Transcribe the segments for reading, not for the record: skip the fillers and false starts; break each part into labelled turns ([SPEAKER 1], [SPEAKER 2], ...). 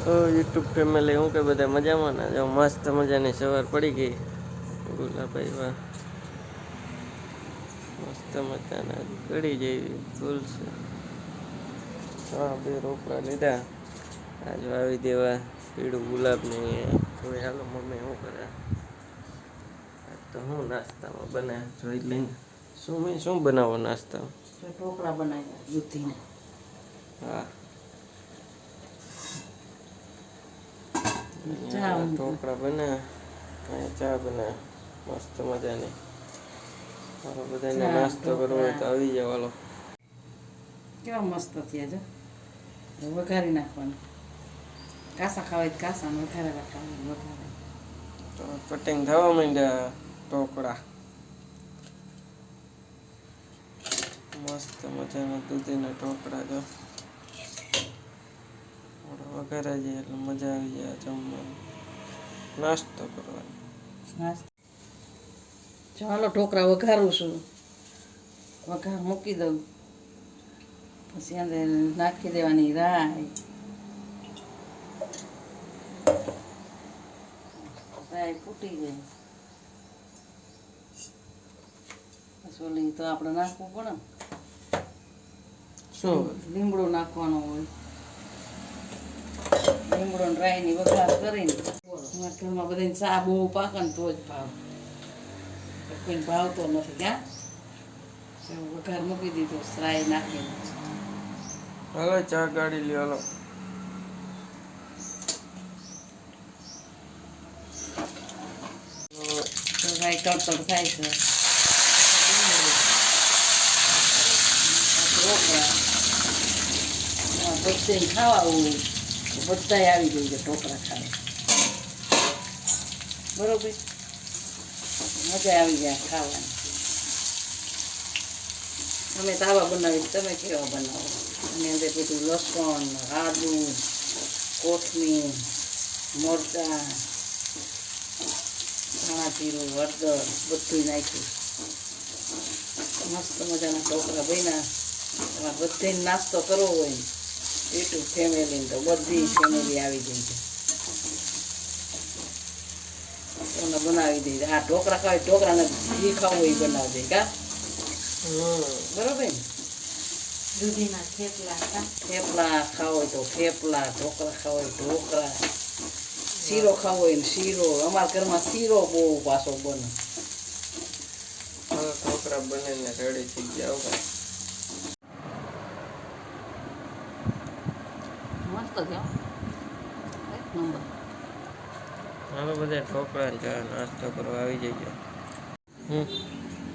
[SPEAKER 1] YouTube family હું કે બધા મજામાં ને જો મસ્ત મજાની સવાર પડી ગઈ ગુલાભાઈ વાહ મસ્ત મજાના ગળી જેવી ફૂલ છે હા બે રોપડા લીધા આજ વાવી દેવા પીળું ગુલાબની જોઈ હાલો મમ્મી શું કરે તો હું નાસ્તામાં બને જોઈ લઈને શું બનાવો નાસ્તામાં
[SPEAKER 2] ઢોકળા બનાવ્યા દૂધીના
[SPEAKER 1] હા
[SPEAKER 2] ચા
[SPEAKER 1] ઢોકળા બને ચા બને મસ્ત મજાની મારો બધાને નાસ્તો કરવો હોય તો આવી જાવ હાલો
[SPEAKER 2] કેવા મસ્ત થયા છે વઘારી નાખવાનું કાસા ખાવા કાસા વઘારેલા ખાવા વઘારે
[SPEAKER 1] તો કટિંગ થવા માંડ્યા ઢોકળા મસ્ત મજાના દૂધીના ઢોકળા જો વઘારે છે એટલે મજા આવી જાય જમવાની નાસ્તો કરવાનો
[SPEAKER 2] ચાલો ઢોકળા વઘારું છું વઘાર મૂકી દઉં પછી અંદર નાખી દેવાની રાઈ ફૂટી જાય પછી ઓલી તો આપણે નાખવું પડે ને
[SPEAKER 1] શું
[SPEAKER 2] લીમડો નાખવાનો હોય લીમડો ને રાઈની વઘાર કરીને અમારા ઘરમાં બધાને ચા બહુ પાકે ને તો જ ભાવ કોઈને ભાવતો નથી ક્યાં વઘાર મૂકી દીધો રાઈ નાખીને
[SPEAKER 1] હાલો ચા ગાડી લ્યો હાલો
[SPEAKER 2] રાઈ તડતડ થાય છે બધાને ખાવા હોય બધા આવી જાય છે ઢોકળા ખાવા બરોબર મજા આવી જાય ખાવાની અમે તાવા બનાવી તમે કેવા બનાવો એની અંદર બધું લસણ આદુ કોથમીર મરચાં ધાણા જીરું હળદર બધું નાખ્યું મસ્ત મજાના ઢોકળા બન્યા તમારે બધાને નાસ્તો કરવો હોય ને યુટ્યુબ ફેમિલીને તો બધી ફેમિલી આવી જાય છે એને બનાવી દે આ ઢોકળા ખાય ઢોકળાને જે ખાવું હોય એ બનાવી દે કા બરોબર ને દૂધીના થેપલા ખાવ હોય તો થેપલા ઢોકળા ખાવ હોય ઢોકળા શીરો ખાવો હોય ને શીરો અમારા ઘરમાં શીરો બહુ પાછો બને
[SPEAKER 1] ઢોકળા બનીને રેડી થઈ ગયા
[SPEAKER 2] મસ્ત થયો એક નંબર
[SPEAKER 1] હાલો બધા ઢોકળા ને ચા નાસ્તો કરવા આવી જજો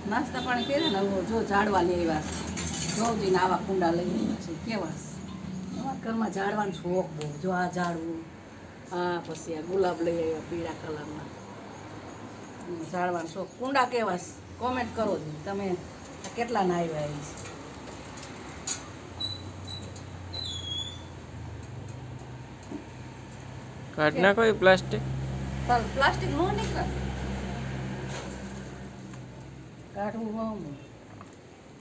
[SPEAKER 2] નાસ્તા પાણી કરે ને જો ઝાડવા લેવા જોઈને આવા કુંડા લઈ આવ્યા છે કેવા અમારા ઘરમાં ઝાડવાનો શોખ બહુ જો આ ઝાડવું હા પછી આ ગુલાબ લઈ આવ્યા પીળા કલરના ઝાડવાનો શોખ કુંડા કેવા કોમેન્ટ કરો જ તમે કેટલા ના આવ્યા એ
[SPEAKER 1] કાઢ નાખો એ પ્લાસ્ટિક
[SPEAKER 2] પ્લાસ્ટિક નો નીકળે કાઢવું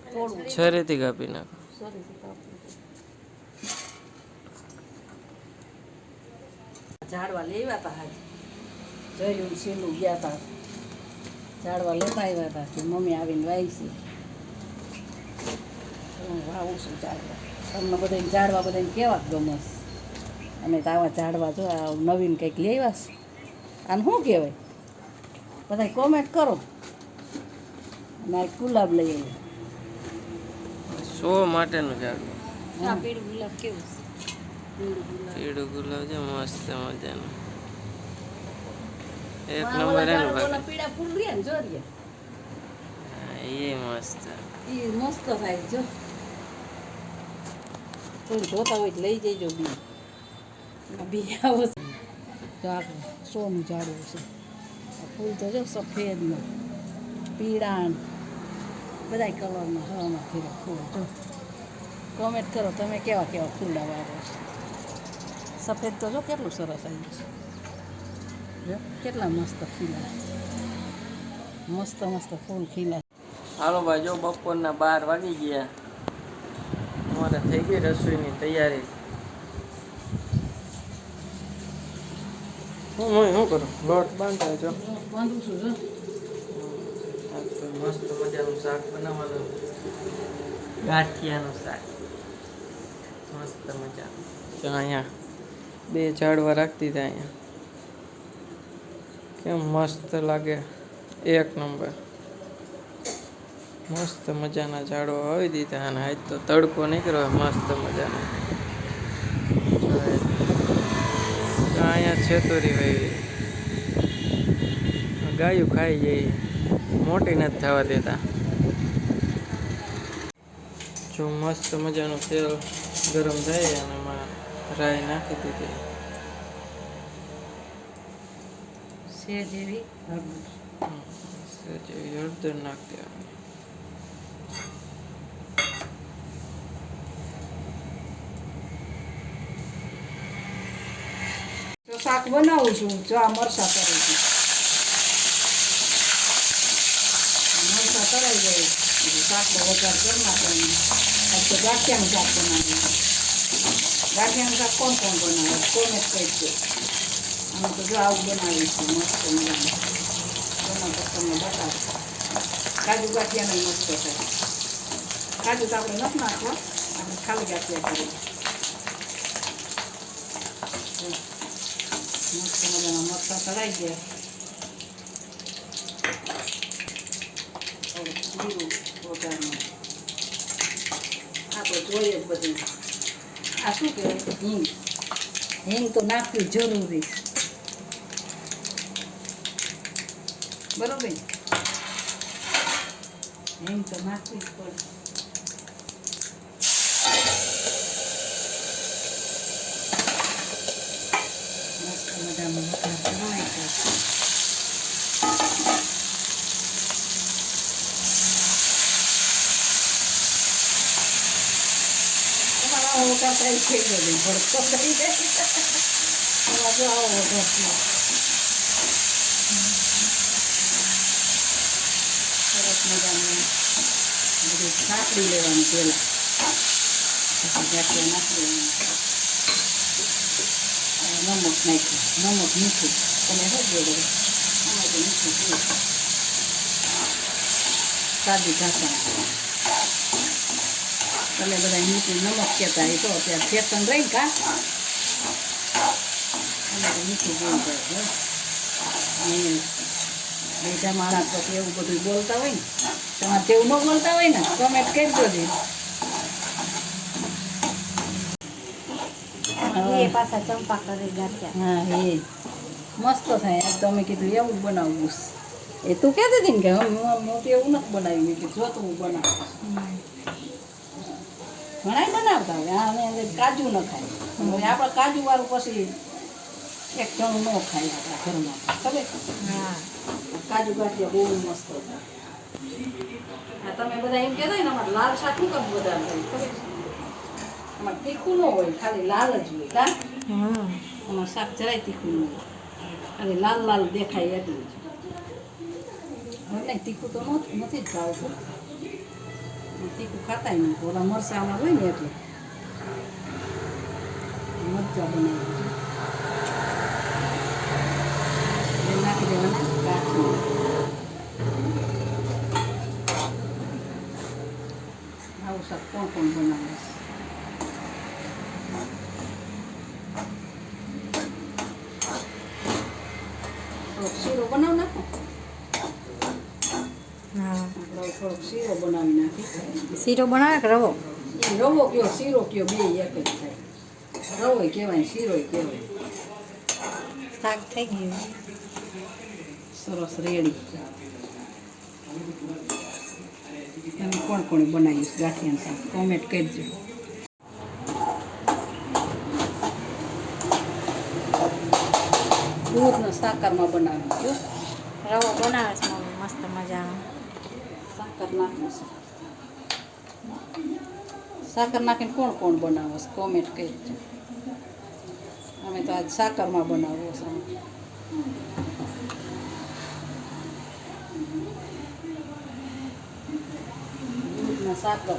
[SPEAKER 2] થોડું
[SPEAKER 1] છરીથી કાપી નાખો
[SPEAKER 2] ઝાડવા લેવા હતા હાજી જયું સીલું ગયા હતા ઝાડવા લેતા આવ્યા હતા કે મમ્મી આવીને વાવી છે હું વાવું છું ઝાડવા તમને બધાને ઝાડવા બધાને કેવા ગમે અમે તો આવા ઝાડવા જો આ નવીન કંઈક લેવા છે આને શું કહેવાય બધા કોમેન્ટ કરો અને આ ગુલાબ લઈ આવ્યા
[SPEAKER 1] શો માટેનું ઝાડ
[SPEAKER 2] પીળું ગુલાબ કેવું
[SPEAKER 1] પીળું ગુલાબ છે મસ્ત મજાનું એક નંબર એનું બાકી
[SPEAKER 2] પીળા ફૂલ રહ્યા ને જો રહ્યા
[SPEAKER 1] એ મસ્ત
[SPEAKER 2] એ મસ્ત થાય જો કોઈ જોતા હોય તો લઈ જઈજો બી બી આવો ઝાડ સોનું ઝાડવું છે ફૂલ તો જો સફેદમાં પીળા બધા કલરમાં હવામાં ખીરા ફૂલ જો કોમેન્ટ કરો તમે કેવા કેવા ફૂલડા વાવો છો સફેદ તો જો કેટલું સરસ આવ્યું છે જો કેટલા મસ્ત ખીલા મસ્ત મસ્ત ફૂલ ખીલા
[SPEAKER 1] હાલો ભાઈ જો બપોરના 12 વાગી ગયા અમારે થઈ ગઈ રસોઈની તૈયારી શું કરું લોટ બાંધાય જો
[SPEAKER 2] બાંધું છું જો.
[SPEAKER 1] આજ તો મસ્ત મજાનું શાક બનાવવાનું ગાંઠિયાનું શાક મસ્ત મજાનું જો અહીંયા 2 ઝાડવા રાખી દીધા અહીંયા કેમ મસ્ત લાગે એક નંબર મસ્ત મજાના ઝાડવા વાવી દીધા અને આજ તો તડકો નીકળ્યો મસ્ત મજાનો અહીંયા છેતોરી વાવી ગાયું ખાઈ જાય મોટી નથી થવા દેતા જો મસ્ત મજાનું તેલ ગરમ થાય અને એમાં રાઈ નાખી દીધી
[SPEAKER 2] સેજ એવી હળદર.
[SPEAKER 1] જેવી હળદર નાખી દેવાની
[SPEAKER 2] તો શાક બનાવું છું જો આ મરચાં તળી છું. મરચાં તળાઈ જાય એટલે શાકનો વઘાર કરી નાખવાનો. આજ તો ગાંઠિયાનું શાક બનાવ્યું. ગાંઠિયાનું શાક કોણ બનાવે કોને જ કહી દો. અમે તો જો આવું બનાવીશું મસ્ત મજાનું બનાવતો તમને બતાવો. કાજુ ગાંઠિયાનું મસ્ત થાય. કાજુ તો આપણે નથી નાખવા આપણે ખાલી ગાંઠિયા કરીએ. મસ્ત મજાના મરચાં તળાઈ ગયા. જીરું વઘારનું આ તો જોઈએ જ બધું. આ શું કહેવાય હિંગ. હિંગ તો નાખવી જરૂરી બરોબર. હિંગ તો નાખવી જ પડે. મસ્ત મજાનું વઘાર બનાવી દો. આવો વઘાર થાય છે બધું ભડકો થઈ જાય. આવો વઘાર છે. સરસ મજાનું બધું સાંકળી લેવાનું પહેલાં પછી ગાંઠિયા નાખી દેવાનું. નમક નાખ્યું નમક મીઠું તમે શું જોડો આમાં તો મીઠું જોઈએ. સાદી ઘાસણ તમે બધા મીઠું નમક કહેતા એ તો અત્યારે ફેશન રહી કા અમે તો મીઠું જોઈ જાય. બીજા માણસ પછી એવું બધું બોલતા હોય ને તમારે તેવું ન બોલતા હોય ને કમેન્ટ કરી દો.
[SPEAKER 3] પાછા ચંપા કરી ગાંઠિયા.
[SPEAKER 2] હા એ મસ્ત થાય. આજ તો અમે કીધું એવું બનાવવું. એ તું કહેતી હતી ને કે હું તો એવું નથી બનાવ્યું કે જો તું બનાવ ઘણા બનાવતા હોય. આ અમે કાજુ ન ખાય હવે આપણે કાજુવાળું પછી એક જણું ન ખાય આપણા ઘરમાં ખબર.
[SPEAKER 3] હા
[SPEAKER 2] કાજુ ગાંઠિયા બહુ મસ્ત હતા. આ તમે બધા એમ કહેતા હોય ને અમારે લાલ શાક શું કરવું બધા ખબર અમારે તીખું ન હોય ખાલી લાલ જ હોય કા. અમારે શાક જરાય તીખું ન હોય ખાલી લાલ લાલ દેખાય એટલું જ. હવે નહીં તીખું તો નથી જ ભાવતું. તીખું ખાતા નહીં ઓલા મરચાંમાં હોય ને એટલે મરચાં બનાવી નાખી દેવાના ગાંઠિયા. આવું શાક કોણ બનાવે છે. શીરો બનાવ નાખો.
[SPEAKER 3] હા
[SPEAKER 2] થોડોક શીરો બનાવી નાખી.
[SPEAKER 3] શીરો બનાવે કે રવો?
[SPEAKER 2] એ રવો કયો શીરો કયો બે એક જ થાય. રવો કહેવાય શીરો કહેવાય.
[SPEAKER 3] શાક થઈ ગયું.
[SPEAKER 2] સરસ રેડી. તમે કોણ કોણ બનાવીશ ગાંઠિયાનું શાક કોમેન્ટ કરજો. દૂધને સાકરમાં બનાવ્યું
[SPEAKER 3] રવો બનાવે છે મમ્મી મસ્ત મજાનો.
[SPEAKER 2] સાકર નાખવું છે. સાકર નાખીને કોણ કોણ બનાવો છે કોમેન્ટ કરજો. અમે તો આજ સાકરમાં બનાવવો છે. દૂધને સાકર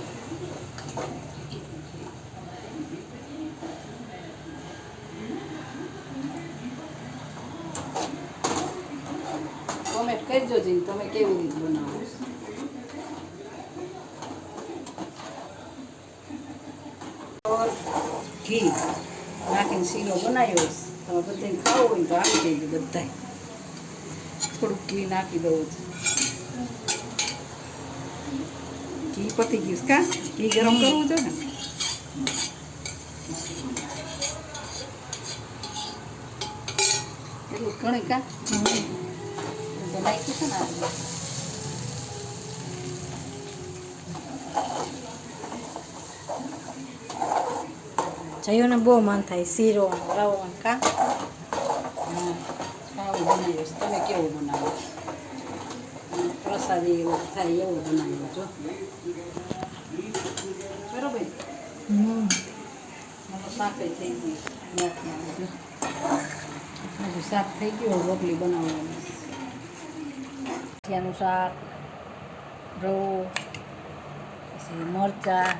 [SPEAKER 2] કહેજો જી તમે કેવી રીતે બનાવો છો. ઘી નાખીને શીરો બનાવ્યો તમે બધાને ખાવો હોય તો આવી જઈએ બધાય થોડુંક ઘી નાખી દઉં છું ઘી પતી ગયું કા ઘી ગરમ કરવું છે ને એટલું ઘણી કા નાખ્યું છે ને આપણે
[SPEAKER 3] જયુંને બહુ મન થાય શીરો રવો ને કા
[SPEAKER 2] આવું બનાવ્યો છે તમે કેવું બનાવો પ્રસાદી એવું થાય એવું બનાવ્યો છો બરોબર મારો શાકે થઈ ગયું હજુ શાક થઈ ગયું રોટલી બનાવવાની ત્યાંનું શાક રવો પછી મરચાં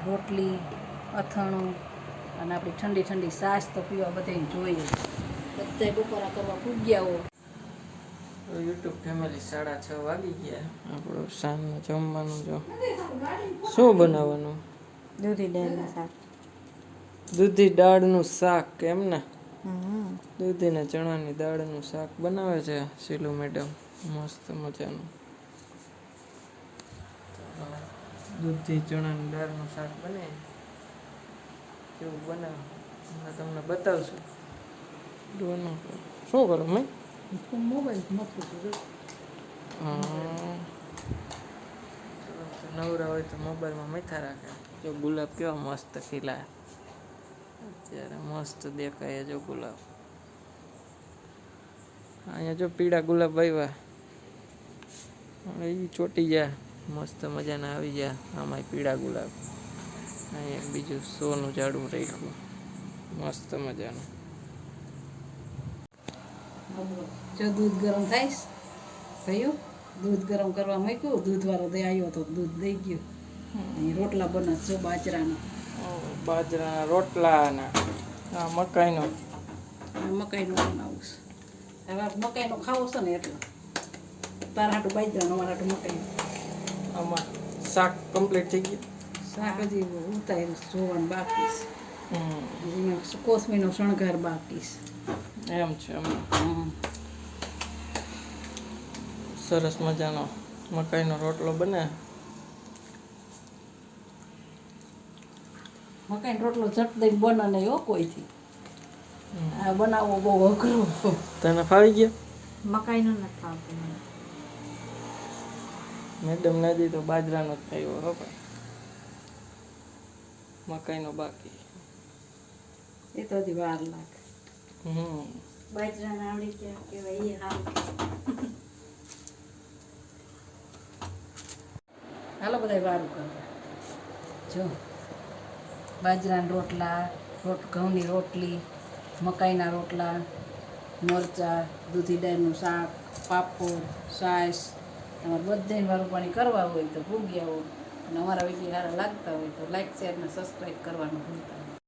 [SPEAKER 2] રોટલી અથાણું અને આપણી ઠંડી ઠંડી છાશ તો પીવા બધાને જોઈએ બધા બપોરા કરવા પૂગ્યા હો
[SPEAKER 1] યુટ્યુબ ફેમિલી 6:30 વાગી ગયા આપણું સાંજનું જમવાનું જો શું બનાવવાનું
[SPEAKER 3] દૂધી દાળનું શાક
[SPEAKER 1] દૂધી દાળનું શાક એમ ને દૂધી ને ચણાની દાળનું શાક બનાવે છે શીલુ મેડમ મસ્ત મજાનું દૂધી ચણાની દાળનું શાક બને કેવું બનાવે હમણાં તમને બતાવશું શું કરો મેં
[SPEAKER 2] મોબાઈલ મથું છું
[SPEAKER 1] નવરા હોય તો મોબાઈલમાં મીઠા રાખે જો ગુલાબ કેવા મસ્ત ખીલા અત્યારે મસ્ત દેખાય જો ગુલાબ અહીંયા જો પીળા ગુલાબ આવ્યા એ ચોટી ગયા મસ્ત મજાના આવી ગયા આમાં પીળા ગુલાબ અહીંયા બીજું સોનું ઝાડું રાખ્યું મસ્ત મજાનું
[SPEAKER 2] જો દૂધ ગરમ થાય થયું દૂધ ગરમ કરવા મૂક્યું દૂધવાળો દે આવ્યો તો દૂધ દઈ ગયું અહીં રોટલા બનાવ છો બાજરાના
[SPEAKER 1] રોટલા મકાઈનો
[SPEAKER 2] મકાઈનું બનાવું છું હવે મકાઈનો ખાવો છે ને એટલે તારા હાટું બાજરાનું અમારા હાટું મકાઈનું
[SPEAKER 1] આમાં શાક કમ્પ્લીટ થઈ ગયું
[SPEAKER 2] શાક હજી ઉતાર્યું જોવાનું બાકી છે કોથમીનો શણગાર બાકી છે
[SPEAKER 1] એમ છે સરસ મજાનો મકાઈનો રોટલો બને
[SPEAKER 2] મકાઈનો રોટલો ઝટ દઈ બને નહીં હો કોઈથી આ બનાવવો બહુ અઘરો
[SPEAKER 1] તને ફાવી ગયો
[SPEAKER 3] મકાઈનું નથી ખાવતું મને.
[SPEAKER 1] મેડમ ના દી તો બાજરાનો જ થયો હો ભાઈ મકાઈનો બાકી
[SPEAKER 2] એ તો હજી વાર લાગે
[SPEAKER 3] બાજરાના આવડી ગયા કહેવાય એ સારું
[SPEAKER 2] હાલો બધા વારું કરવા જો બાજરાના રોટલા ઘઉંની રોટલી મકાઈના રોટલા મરચાં દૂધી દાળનું શાક પાપડ છાશ તમારે બધાને વારું પાણી કરવા હોય તો ભૂગ્યા હોય અને અમારા વિડીયો સારા લાગતા હોય તો લાઈક શેર અને સબસ્ક્રાઈબ કરવાનું ભૂલતા